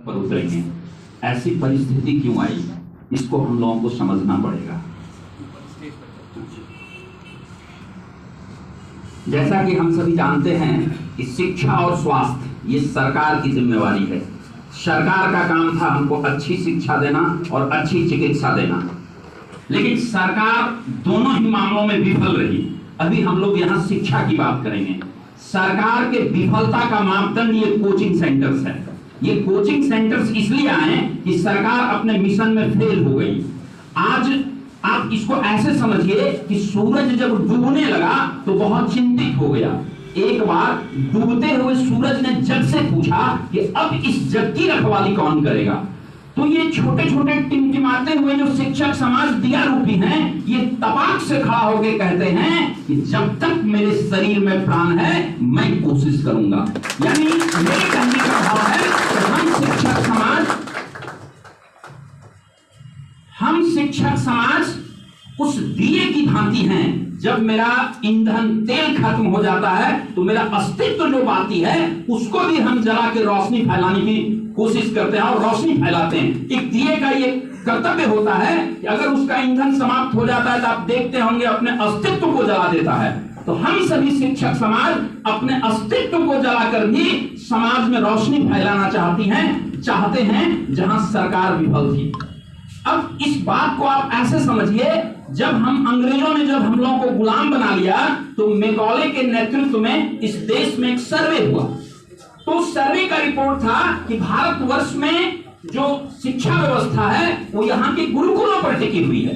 पर उतरेंगे। ऐसी परिस्थिति क्यों आई, इसको हम लोगों को समझना पड़ेगा। जैसा कि हम सभी जानते हैं कि शिक्षा और स्वास्थ्य ये सरकार की जिम्मेवारी है। सरकार का काम था हमको अच्छी शिक्षा देना और अच्छी चिकित्सा देना, लेकिन सरकार दोनों ही मामलों में विफल रही। अभी हम लोग यहाँ शिक्षा की बात करेंगे। सरकार के विफलता का मापदंड ये कोचिंग सेंटर्स है। ये कोचिंग सेंटर्स इसलिए आए कि सरकार अपने मिशन में फेल हो गई। आज आप इसको ऐसे समझिए कि सूरज जब डूबने लगा तो बहुत चिंतित हो गया। एक बार डूबते हुए सूरज ने जग से पूछा कि अब इस जग की रखवाली कौन करेगा। तो ये छोटे छोटे टिमटिमाते हुए जो शिक्षक समाज दिया रूपी हैं, ये तपाक से खड़ा होकर कहते हैं कि जब तक मेरे शरीर में प्राण है मैं कोशिश करूंगा। यानी मेरे कहने का भाव है कि हम शिक्षक समाज उस दिए की भांति हैं। जब मेरा ईंधन तेल खत्म हो जाता है तो मेरा अस्तित्व जो बाती है उसको भी हम जला के रोशनी फैलाने की कोशिश करते हैं और रोशनी फैलाते हैं। एक दिए का ये कर्तव्य होता है कि अगर उसका ईंधन समाप्त हो जाता है तो आप देखते होंगे अपने अस्तित्व को जला देता है। तो हम सभी शिक्षक समाज अपने अस्तित्व को जलाकर भी समाज में रोशनी फैलाना चाहते हैं जहां सरकार विफल थी। अब इस बात को आप ऐसे समझिए, जब अंग्रेजों ने जब हम लोगों को गुलाम बना लिया तो मैकॉले के नेतृत्व में इस देश में एक सर्वे हुआ। तो सर्वे का रिपोर्ट था कि भारतवर्ष में जो शिक्षा व्यवस्था है वो यहाँ के गुरुकुलों पर टिकी हुई है।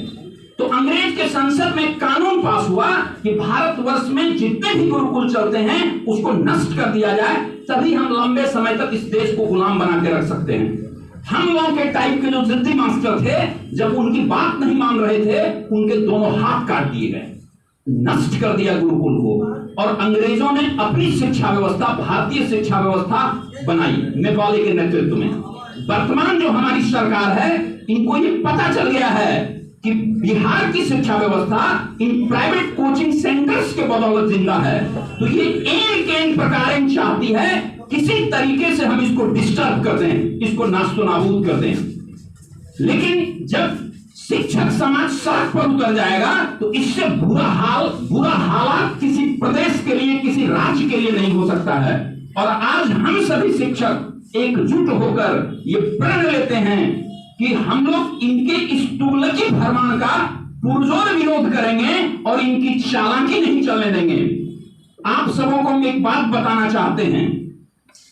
तो अंग्रेज के संसद में कानून पास हुआ कि भारतवर्ष में जितने भी गुरुकुल चलते हैं उसको नष्ट कर दिया जाए, तभी हम लंबे समय तक इस देश को गुलाम बना के रख सकते हैं। हम लोगों के टाइप के जो जिद्दी मास्टर थे, जब उनकी बात नहीं मान रहे थे उनके दोनों हाथ काट दिए गए, नष्ट कर दिया गुरुकुल को। और अंग्रेजों ने अपनी शिक्षा व्यवस्था, भारतीय शिक्षा व्यवस्था बनाई मैकॉले के नेतृत्व में। वर्तमान जो हमारी सरकार है, इनको ये पता चल गया है कि बिहार की शिक्षा व्यवस्था इन प्राइवेट कोचिंग सेंटर्स के बदौलत जिंदा है। तो ये एक प्रकार चाहती है किसी तरीके से हम इसको डिस्टर्ब कर दें, इसको नास्तो नाबूद कर दें। लेकिन जब शिक्षक समाज सड़क पर उतर जाएगा तो इससे बुरा हालात किसी प्रदेश के लिए, किसी राज्य के लिए नहीं हो सकता है। और आज हम सभी शिक्षक एकजुट होकर ये प्रण लेते हैं कि हम लोग इनके इस तुगलकी फरमान का पुरजोर विरोध करेंगे और इनकी चालाकी नहीं चलने देंगे। आप सबों को हम एक बात बताना चाहते हैं,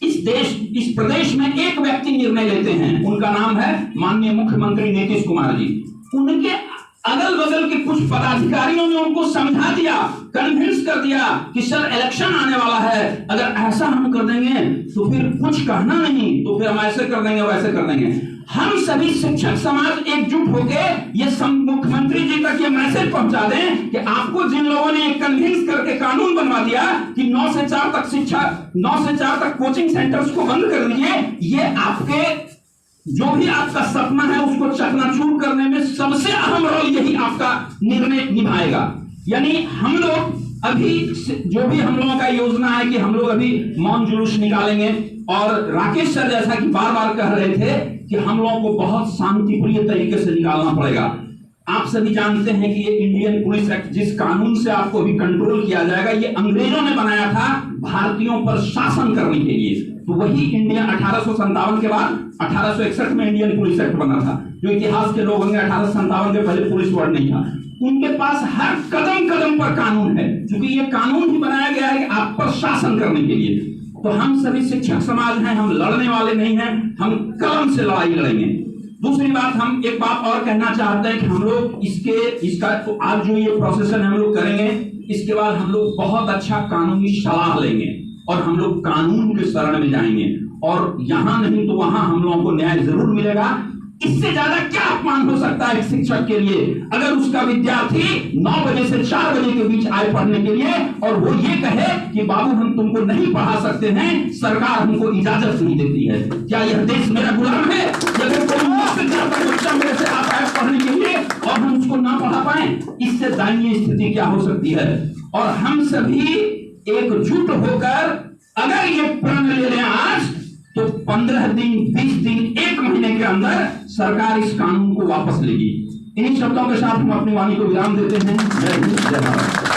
इस प्रदेश में एक व्यक्ति निर्णय लेते हैं, उनका नाम है माननीय मुख्यमंत्री नीतीश कुमार जी। उनके अगल बगल के कुछ पदाधिकारियों ने उनको समझा दिया, कन्विंस कर दिया कि सर इलेक्शन आने वाला है, अगर ऐसा हम कर देंगे तो फिर कुछ कहना नहीं, तो फिर हम ऐसे कर देंगे वैसे कर देंगे। हम सभी शिक्षक समाज एकजुट होकर ये मुख्यमंत्री जी तक ये मैसेज पहुंचा दें कि आपको जिन लोगों ने कन्विंस करके कानून बनवा दिया कि 9 से 4 तक कोचिंग सेंटर्स को बंद कर दिए, ये आपके जो भी आपका सपना है उसको चकनाचूर करने में सबसे अहम रोल यही आपका निर्णय निभाएगा। यानी हम लोग अभी जो भी हम लोगों का योजना है कि हम लोग अभी मौन जुलूस निकालेंगे, और राकेश सर जैसा कि बार बार कह रहे थे कि हम लोगों को बहुत शांतिप्रिय तरीके से निकालना पड़ेगा। आप सभी जानते हैं कि ये इंडियन पुलिस एक्ट, जिस कानून से आपको भी कंट्रोल किया जाएगा, ये अंग्रेजों ने बनाया था भारतीयों पर शासन करने के लिए। तो वही इंडिया 1857 के बाद 1861 में इंडियन पुलिस एक्ट बना था। जो इतिहास के लोग होंगे, 1857 के पहले पुलिस वर्ड नहीं था। उनके पास हर कदम कदम पर कानून है, क्योंकि ये कानून ही बनाया गया है कि आप पर शासन करने के लिए। तो हम सभी शिक्षक समाज हैं, हम लड़ने वाले नहीं हैं, हम कलम से लड़ाई लड़ेंगे। दूसरी बात, हम एक बात और कहना चाहते हैं कि हम लोग इसका तो आज जो ये प्रोसेसन हम लोग करेंगे, इसके बाद हम लोग बहुत अच्छा कानूनी सलाह लेंगे और हम लोग कानून के शरण में जाएंगे, और यहां नहीं तो वहां हम लोगों को न्याय जरूर मिलेगा। इससे ज्यादा क्या अपमान हो सकता है एक शिक्षक के लिए, अगर उसका विद्यार्थी 9 बजे से 4 बजे के बीच आए पढ़ने के लिए और वो ये कहे कि बाबू हम तुमको नहीं पढ़ा सकते हैं, सरकार हमको इजाजत नहीं देती है। क्या यह देश मेरा गुलाम है? अगर कोई बच्चा मेरे से आता है पढ़ने के लिए और हम उसको ना पढ़ा पाए, इससे दयनीय स्थिति क्या हो सकती है। और हम सभी एकजुट होकर अगर ये प्रण ले लें आज, तो 15 दिन 20 दिन अंदर सरकार इस कानून को वापस लेगी। इन्हीं शब्दों के साथ हम अपनी वाणी को विराम देते हैं। जय हिंद, जय भारत।